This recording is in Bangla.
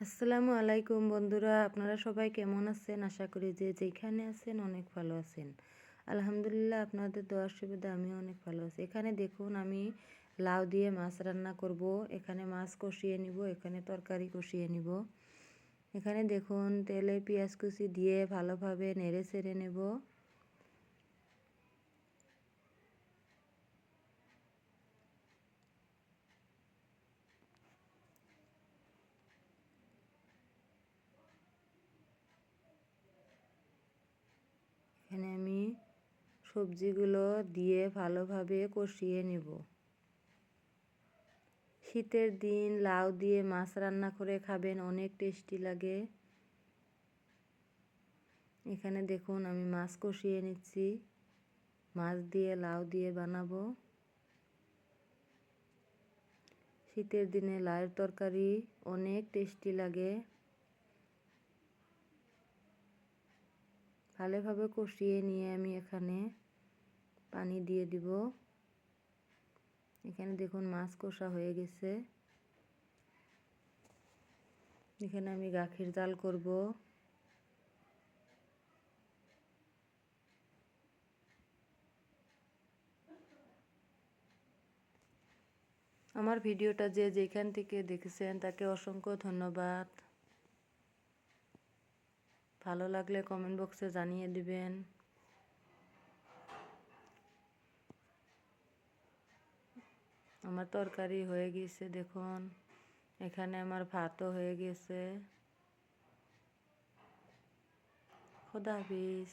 আসসালামু আলাইকুম বন্ধুরা, আপনারা সবাই কেমন আছেন? আশা করি যে যেখানে আছেন অনেক ভালো আছেন। আলহামদুলিল্লাহ, আপনাদের দোয়ার সুবিধা আমিও অনেক ভালো আছি। এখানে দেখুন, আমি লাউ দিয়ে মাছ রান্না করব। এখানে মাছ কষিয়ে নিব, এখানে তরকারি কষিয়ে নিব। এখানে দেখুন, তেলে পেঁয়াজ কুচি দিয়ে ভালোভাবে নেড়ে চেড়ে নেব। এখানে আমি সবজিগুলো দিয়ে ভালোভাবে কষিয়ে নেব। শীতের দিন লাউ দিয়ে মাছ রান্না করে খাবেন, অনেক টেস্টি লাগে। এখানে দেখুন, আমি মাছ কষিয়ে নিচ্ছি। মাছ দিয়ে লাউ দিয়ে বানাবো। শীতের দিনে লাউয়ের তরকারি অনেক টেস্টি লাগে। ভালোভাবে কষিয়ে নিয়ে আমি এখানে পানি দিয়ে দিব। এখানে দেখুন, মাছ কষা হয়ে গেছে। এখানে আমি গাখির জাল করব। আমার ভিডিওটা যে যেখান থেকে দেখেছেন তাকে অসংখ্য ধন্যবাদ। ভালো লাগলে কমেন্ট বক্সে জানিয়ে দিবেন। আমার তরকারি হয়ে গেছে দেখুন। এখানে আমার ভাতও হয়ে গেছে। খোদা হাফিজ।